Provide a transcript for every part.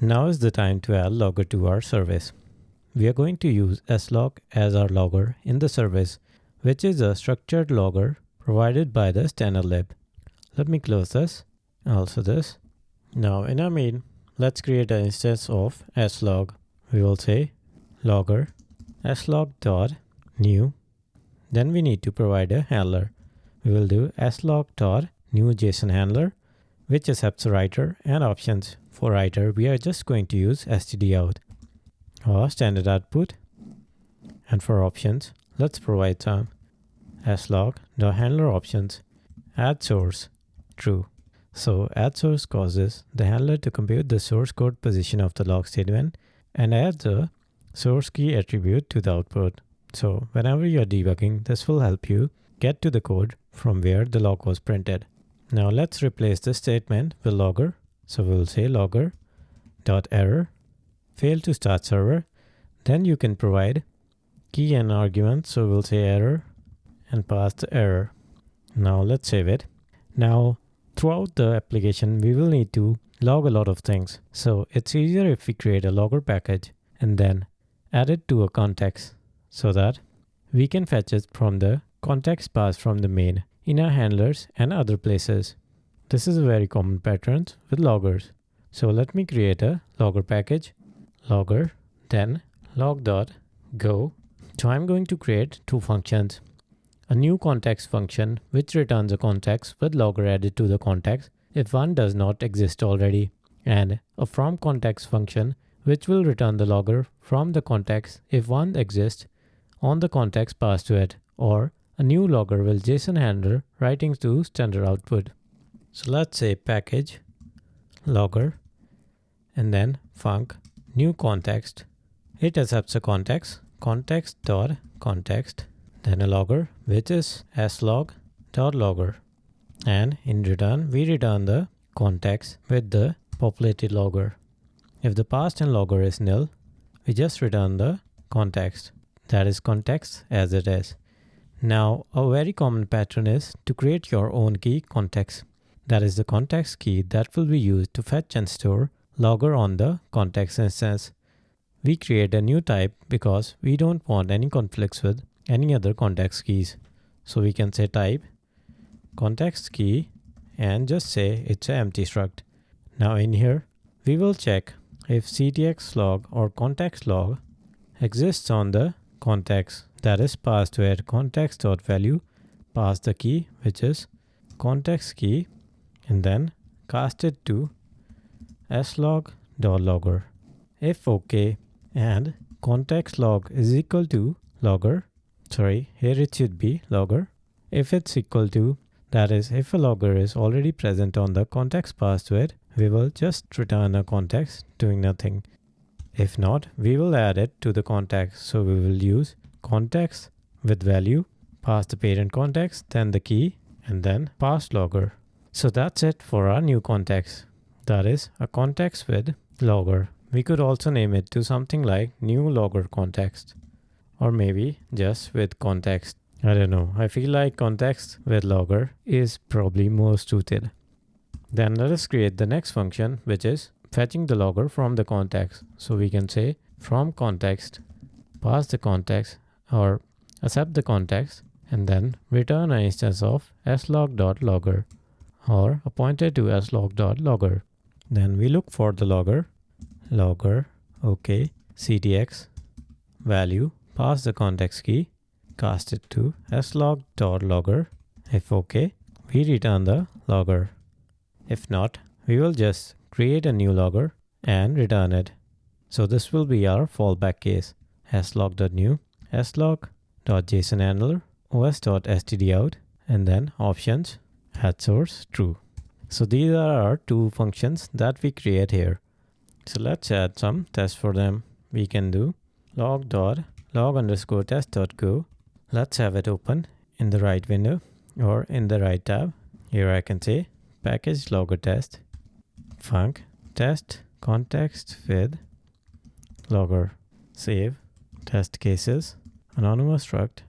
Now is the time to add logger to our service. We are going to use slog as our logger in the service, which is a structured logger provided by the standard lib. Let me close this, also this. Now in our main, let's create an instance of slog. We will say logger slog.new. Then we need to provide a handler. We will do slog.new JSON handler, which accepts writer and options. For writer, we are just going to use stdout or standard output. And for options, let's provide some slog.handler options. Add source true. So add source causes the handler to compute the source code position of the log statement and adds a source key attribute to the output. So whenever you're debugging, this will help you get to the code from where the log was printed. Now let's replace this statement with logger. So we'll say logger.error, failed to start server. Then you can provide key and argument. So we'll say error and pass the error. Now let's save it. Now throughout the application, we will need to log a lot of things. So it's easier if we create a logger package and then add it to a context so that we can fetch it from the context passed from the main in our handlers and other places. This is a very common pattern with loggers. So let me create a logger package, logger, then log.go. So I'm going to create two functions. A new context function which returns a context with logger added to the context if one does not exist already, and a from context function which will return the logger from the context if one exists on the context passed to it, or a new logger will JSON handler writing to standard output. So let's say package logger and then func new context. It accepts a context.context, then a logger which is slog.logger, and in return we return the context with the populated logger. If the passed in logger is nil, we just return the context, that is context as it is. Now a very common pattern is to create your own key context. That is the context key that will be used to fetch and store logger on the context instance. We create a new type because we don't want any conflicts with any other context keys. So we can say type context key and just say it's an empty struct. Now in here, we will check if ctx log or context log exists on the context that is passed to it context.value, pass the key which is context key, and then cast it to slog.logger. If OK and context log is equal to logger, here it should be logger. If it's equal to, that is if a logger is already present on the context passed to it, we will just return a context doing nothing. If not, we will add it to the context. So we will use context with value, pass the parent context, then the key, and then pass logger. So that's it for our new context. That is a context with logger. We could also name it to something like new logger context, or maybe just with context. I don't know. I feel like context with logger is probably more suited. Then let us create the next function, which is fetching the logger from the context. So we can say from context, pass the context or accept the context, and then return an instance of slog.logger or a pointer to slog.logger. Then we look for the logger, OK, ctx, value, pass the context key, cast it to slog.logger. If OK, we return the logger. If not, we will just create a new logger and return it. So this will be our fallback case. slog.new, slog.json handler, os.stdout, and then options, add source, true. So these are our two functions that we create here. So let's add some tests for them. We can do log_test.go. Let's have it open in the right window or in the right tab. Here I can say package logger test, func test context with logger, save, test cases, anonymous struct,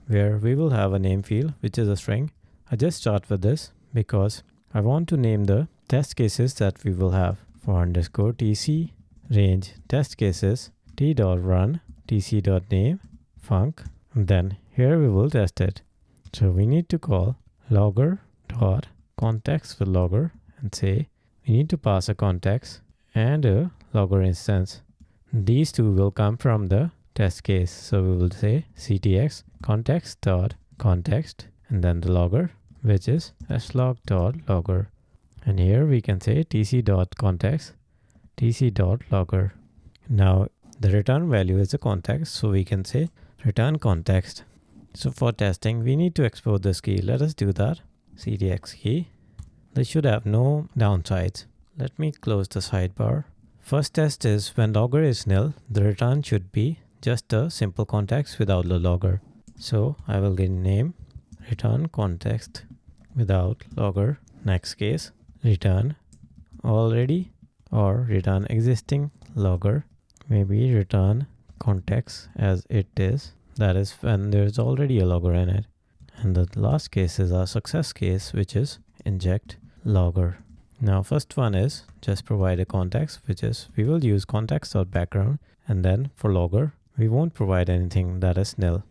where we will have a name field which is a string. I just start with this because I want to name the test cases that we will have. for underscore tc range test cases t.run tc.name func. Then here we will test it. So we need to call logger.context with logger and say we need to pass a context and a logger instance. These two will come from the test case. So we will say ctx context.context and then the logger, which is slog.logger. And here we can say tc.context, tc.logger. Now the return value is a context, so we can say return context. So for testing, we need to export this key. Let us do that. ctx key. This should have no downsides. Let me close the sidebar. First test is when logger is nil, the return should be just a simple context without the logger. So I will get name return context without logger. Next case, return already or return existing logger. Maybe return context as it is. That is when there's already a logger in it. And the last case is our success case, which is inject logger. Now first one is just provide a context, which is we will use context.background, and then for logger we won't provide anything that is nil.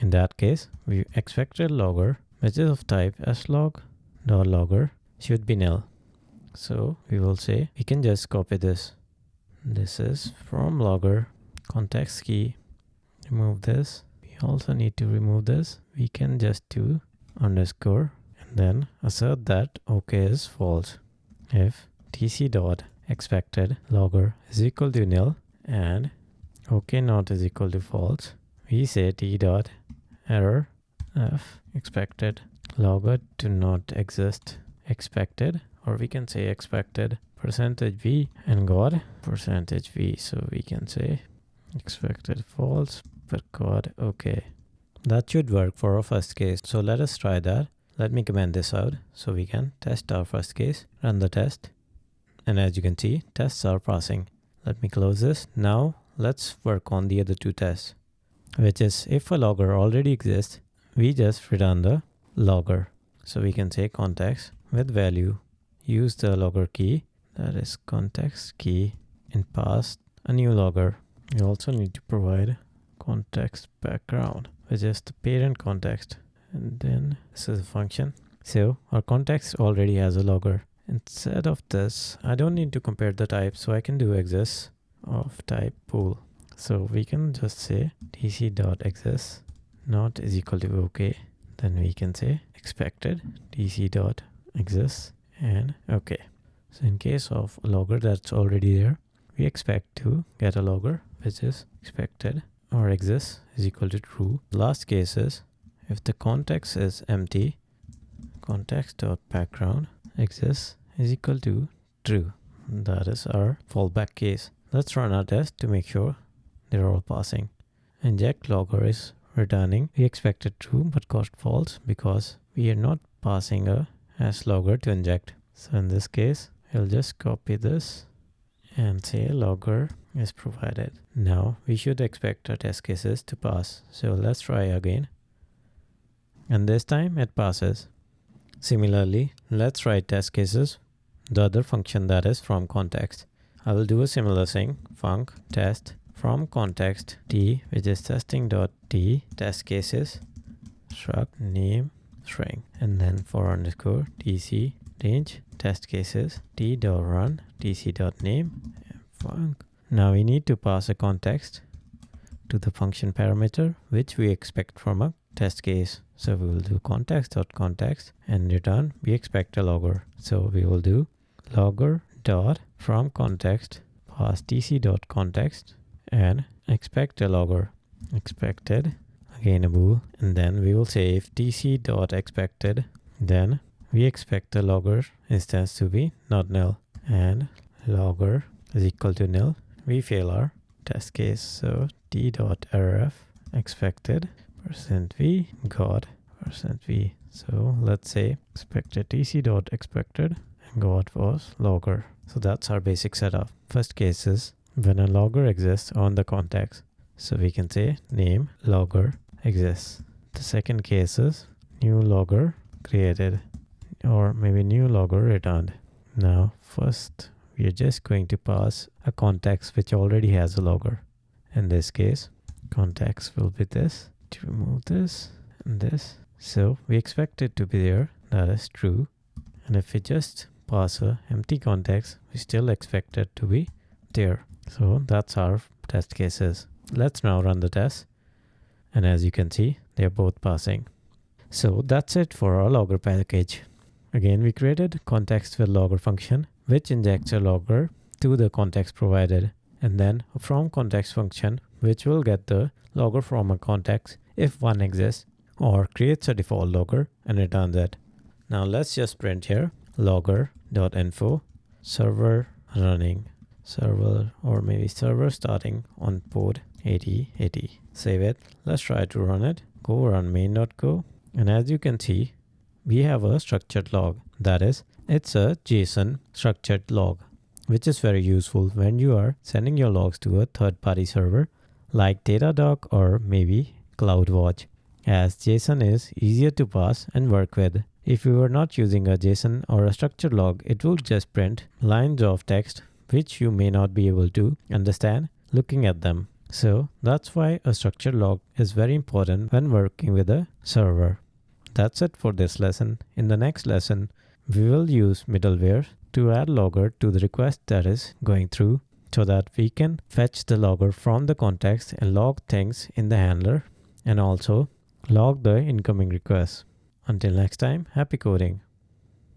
In that case, we expected logger, which is of type slog.logger, should be nil. So we will say we can just copy this. This is from logger context key. Remove this. We also need to remove this. We can just do underscore and then assert that OK is false. If tc.expected logger is equal to nil and OK not is equal to false, we say t.error f expected logger to not exist expected, or we can say expected %v and got %v. So we can say expected false but got OK. That should work for our first case. So let us try that. Let me comment this out so we can test our first case, run the test. And as you can see, tests are passing. Let me close this. Now let's work on the other two tests, which is if a logger already exists, we just return the logger. So we can say context with value, use the logger key, that is context key, and pass a new logger. You also need to provide context background, which is the parent context. And then this is a function. So our context already has a logger. Instead of this, I don't need to compare the type, so I can do exists of type pool. So we can just say tc.exists not is equal to OK. Then we can say expected tc.exists and OK. So in case of a logger that's already there, we expect to get a logger which is expected or exists is equal to true. Last case is if the context is empty, context.background exists is equal to true. That is our fallback case. Let's run our test to make sure they're all passing. Inject logger is returning. We expected true but got false because we are not passing a hash logger to inject. So in this case, we'll just copy this and say logger is provided. Now we should expect our test cases to pass. So let's try again. And this time it passes. Similarly, let's write test cases, the other function that is from context. I will do a similar thing, func test from context t, which is testing.t test cases struct name string, and then for underscore tc range test cases t.run tc.name func. Now we need to pass a context to the function parameter which we expect from a test case. So we will do context.context and return we expect a logger. So we will do logger dot from context pass tc.context and expect a logger expected, again a bool, and then we will say if tc.expected, then we expect the logger instance to be not null and logger is equal to nil. We fail our test case. So t.rf expected %v got %v. So let's say expected tc.expected and got was logger. So that's our basic setup. First case is when a logger exists on the context. So we can say name logger exists. The second case is new logger created, or maybe new logger returned. Now first we are just going to pass a context which already has a logger. In this case, context will be this, to remove this and this. So we expect it to be there, that is true. And if we just pass a empty context, we still expect it to be there. So that's our test cases. Let's now run the test. And as you can see, they're both passing. So that's it for our logger package. Again, we created context with logger function, which injects a logger to the context provided, and then a from context function, which will get the logger from a context if one exists, or creates a default logger and returns it. Now let's just print here logger.info server running server, or maybe server starting on port 8080. Save it. Let's try to run it. Go run main.go, and as you can see, we have a structured log. That is, it's a JSON structured log, which is very useful when you are sending your logs to a third-party server like Datadog or maybe CloudWatch, as JSON is easier to pass and work with. If you are not using a JSON or a structured log, it will just print lines of text which you may not be able to understand looking at them. So that's why a structured log is very important when working with a server. That's it for this lesson. In the next lesson, we will use middleware to add logger to the request that is going through, so that we can fetch the logger from the context and log things in the handler, and also log the incoming requests. Until next time, happy coding.